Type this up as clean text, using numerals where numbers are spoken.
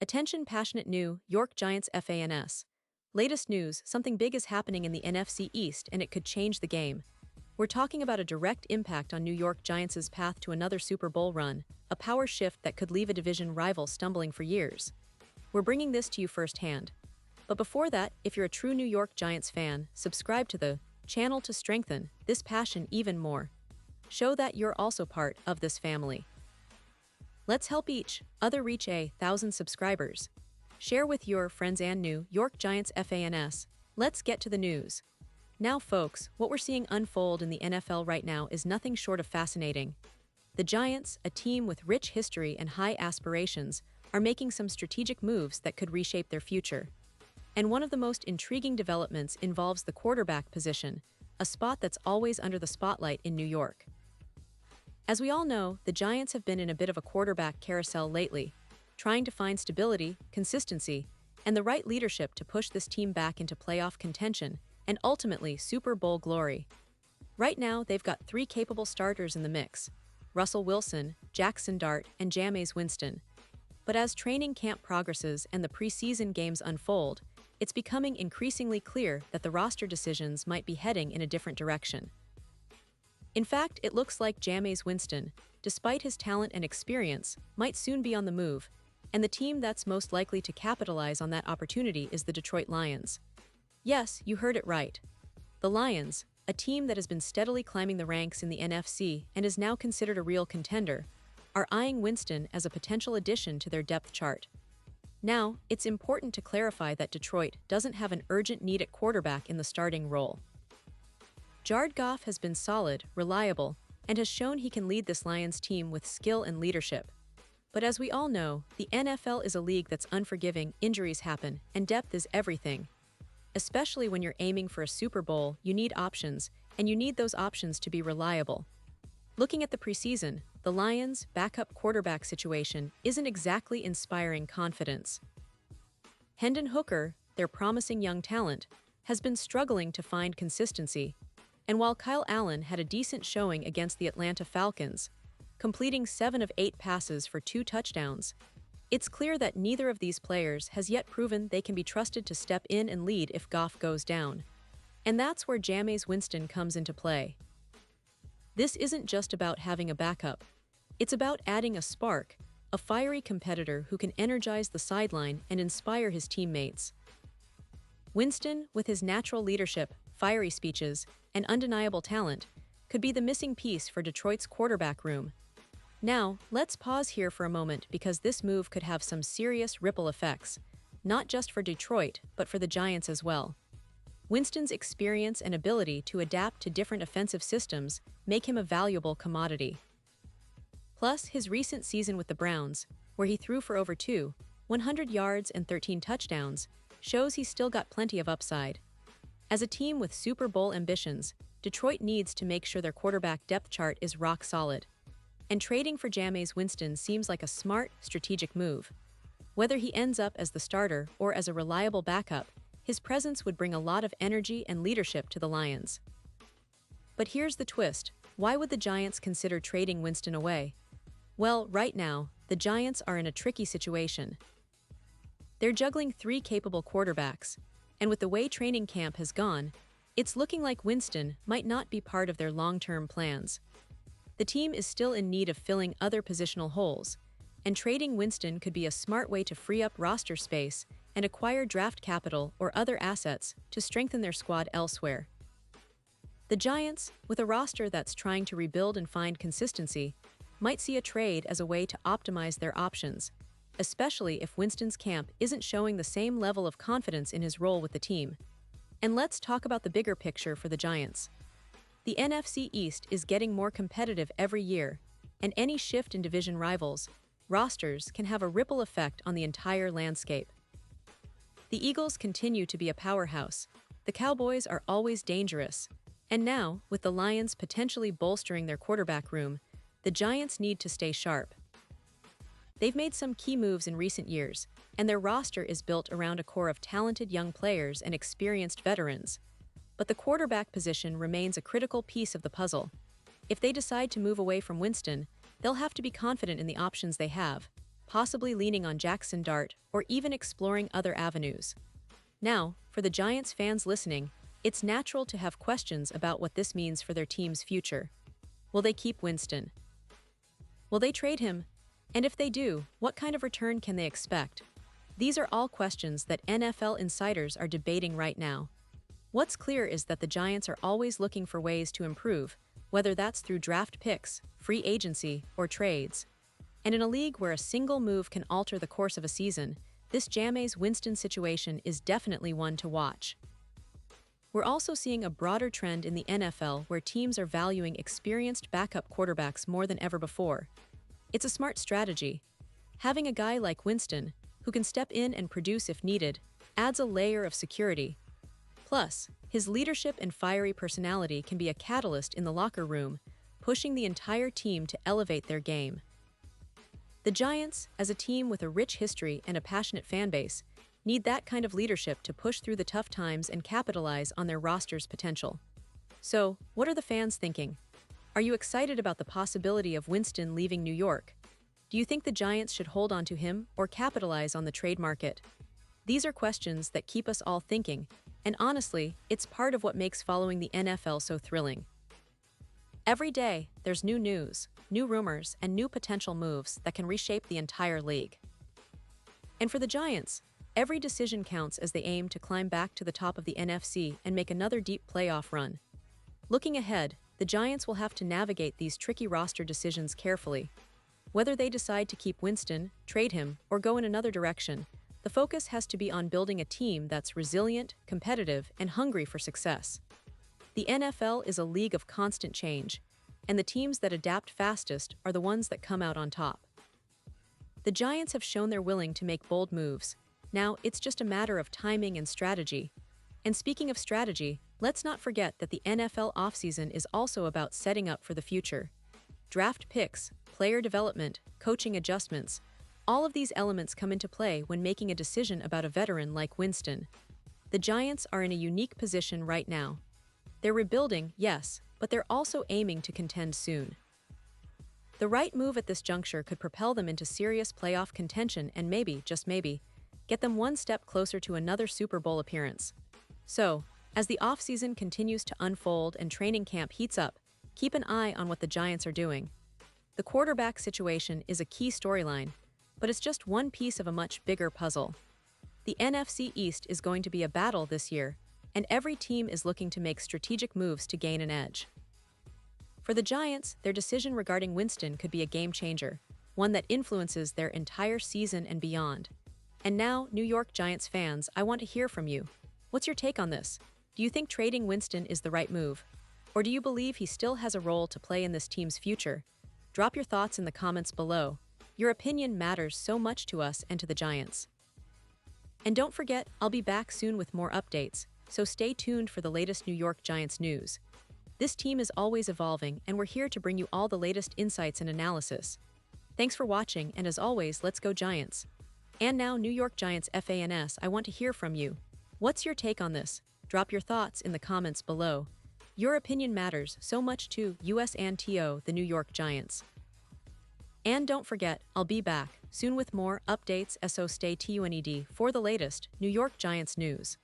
Attention passionate New York Giants fans. Latest news, something big is happening in the NFC East and it could change the game. We're talking about a direct impact on New York Giants' path to another Super Bowl run, a power shift that could leave a division rival stumbling for years. We're bringing this to you firsthand. But before that, if you're a true New York Giants fan, subscribe to the channel to strengthen this passion even more. Show that you're also part of this family. Let's help each other reach 1,000 subscribers. Share with your friends and New York Giants fans. Let's get to the news. Now folks, what we're seeing unfold in the NFL right now is nothing short of fascinating. The Giants, a team with rich history and high aspirations, are making some strategic moves that could reshape their future. And one of the most intriguing developments involves the quarterback position, a spot that's always under the spotlight in New York. As we all know, the Giants have been in a bit of a quarterback carousel lately, trying to find stability, consistency, and the right leadership to push this team back into playoff contention and ultimately Super Bowl glory. Right now, they've got three capable starters in the mix: Russell Wilson, Jackson Dart, and Jameis Winston. But as training camp progresses and the preseason games unfold, it's becoming increasingly clear that the roster decisions might be heading in a different direction. In fact, it looks like Jameis Winston, despite his talent and experience, might soon be on the move, and the team that's most likely to capitalize on that opportunity is the Detroit Lions. Yes, you heard it right. The Lions, a team that has been steadily climbing the ranks in the NFC and is now considered a real contender, are eyeing Winston as a potential addition to their depth chart. Now, it's important to clarify that Detroit doesn't have an urgent need at quarterback in the starting role. Jared Goff has been solid, reliable, and has shown he can lead this Lions team with skill and leadership. But as we all know, the NFL is a league that's unforgiving, injuries happen, and depth is everything. Especially when you're aiming for a Super Bowl, you need options, and you need those options to be reliable. Looking at the preseason, the Lions' backup quarterback situation isn't exactly inspiring confidence. Hendon Hooker, their promising young talent, has been struggling to find consistency. And while Kyle Allen had a decent showing against the Atlanta Falcons, completing 7 of 8 passes for 2 touchdowns, it's clear that neither of these players has yet proven they can be trusted to step in and lead if Goff goes down. And that's where Jameis Winston comes into play. This isn't just about having a backup. It's about adding a spark, a fiery competitor who can energize the sideline and inspire his teammates. Winston, with his natural leadership, fiery speeches, and undeniable talent, could be the missing piece for Detroit's quarterback room. Now, let's pause here for a moment because this move could have some serious ripple effects, not just for Detroit, but for the Giants as well. Winston's experience and ability to adapt to different offensive systems make him a valuable commodity. Plus, his recent season with the Browns, where he threw for over 100 yards and 13 touchdowns, shows he's still got plenty of upside. As a team with Super Bowl ambitions, Detroit needs to make sure their quarterback depth chart is rock solid. And trading for Jameis Winston seems like a smart, strategic move. Whether he ends up as the starter or as a reliable backup, his presence would bring a lot of energy and leadership to the Lions. But here's the twist: why would the Giants consider trading Winston away? Well, right now, the Giants are in a tricky situation. They're juggling 3 capable quarterbacks, and with the way training camp has gone, it's looking like Winston might not be part of their long-term plans. The team is still in need of filling other positional holes, and trading Winston could be a smart way to free up roster space and acquire draft capital or other assets to strengthen their squad elsewhere. The Giants, with a roster that's trying to rebuild and find consistency, might see a trade as a way to optimize their options, especially if Winston's camp isn't showing the same level of confidence in his role with the team. And let's talk about the bigger picture for the Giants. The NFC East is getting more competitive every year, and any shift in division rivals, rosters can have a ripple effect on the entire landscape. The Eagles continue to be a powerhouse, the Cowboys are always dangerous, and now, with the Lions potentially bolstering their quarterback room, the Giants need to stay sharp. They've made some key moves in recent years, and their roster is built around a core of talented young players and experienced veterans. But the quarterback position remains a critical piece of the puzzle. If they decide to move away from Winston, they'll have to be confident in the options they have, possibly leaning on Jackson Dart or even exploring other avenues. Now, for the Giants fans listening, it's natural to have questions about what this means for their team's future. Will they keep Winston? Will they trade him? And if they do, what kind of return can they expect? These are all questions that NFL insiders are debating right now. What's clear is that the Giants are always looking for ways to improve, whether that's through draft picks, free agency, or trades. And in a league where a single move can alter the course of a season, this Jameis Winston situation is definitely one to watch. We're also seeing a broader trend in the NFL where teams are valuing experienced backup quarterbacks more than ever before. It's a smart strategy. Having a guy like Winston, who can step in and produce if needed, adds a layer of security. Plus, his leadership and fiery personality can be a catalyst in the locker room, pushing the entire team to elevate their game. The Giants, as a team with a rich history and a passionate fan base, need that kind of leadership to push through the tough times and capitalize on their roster's potential. So, what are the fans thinking? Are you excited about the possibility of Winston leaving New York? Do you think the Giants should hold on to him or capitalize on the trade market? These are questions that keep us all thinking, and honestly, it's part of what makes following the NFL so thrilling. Every day, there's new news, new rumors, and new potential moves that can reshape the entire league. And for the Giants, every decision counts as they aim to climb back to the top of the NFC and make another deep playoff run. Looking ahead, the Giants will have to navigate these tricky roster decisions carefully. Whether they decide to keep Winston, trade him, or go in another direction, the focus has to be on building a team that's resilient, competitive, and hungry for success. The NFL is a league of constant change, and the teams that adapt fastest are the ones that come out on top. The Giants have shown they're willing to make bold moves. Now, it's just a matter of timing and strategy. And speaking of strategy, let's not forget that the NFL offseason is also about setting up for the future. Draft picks, player development, coaching adjustments, all of these elements come into play when making a decision about a veteran like Winston. The Giants are in a unique position right now. They're rebuilding, yes, but they're also aiming to contend soon. The right move at this juncture could propel them into serious playoff contention and maybe, just maybe, get them one step closer to another Super Bowl appearance. So, as the offseason continues to unfold and training camp heats up, keep an eye on what the Giants are doing. The quarterback situation is a key storyline, but it's just one piece of a much bigger puzzle. The NFC East is going to be a battle this year, and every team is looking to make strategic moves to gain an edge. For the Giants, their decision regarding Winston could be a game changer, one that influences their entire season and beyond. And now, New York Giants fans, I want to hear from you. What's your take on this? Do you think trading Winston is the right move? Or do you believe he still has a role to play in this team's future? Drop your thoughts in the comments below. Your opinion matters so much to us and to the Giants. And don't forget, I'll be back soon with more updates, so stay tuned for the latest New York Giants news. This team is always evolving, and we're here to bring you all the latest insights and analysis. Thanks for watching, and as always, let's go Giants. And now, New York Giants fans, I want to hear from you. What's your take on this? Drop your thoughts in the comments below. Your opinion matters so much to us and to the New York Giants. And don't forget, I'll be back soon with more updates, so stay tuned for the latest New York Giants news.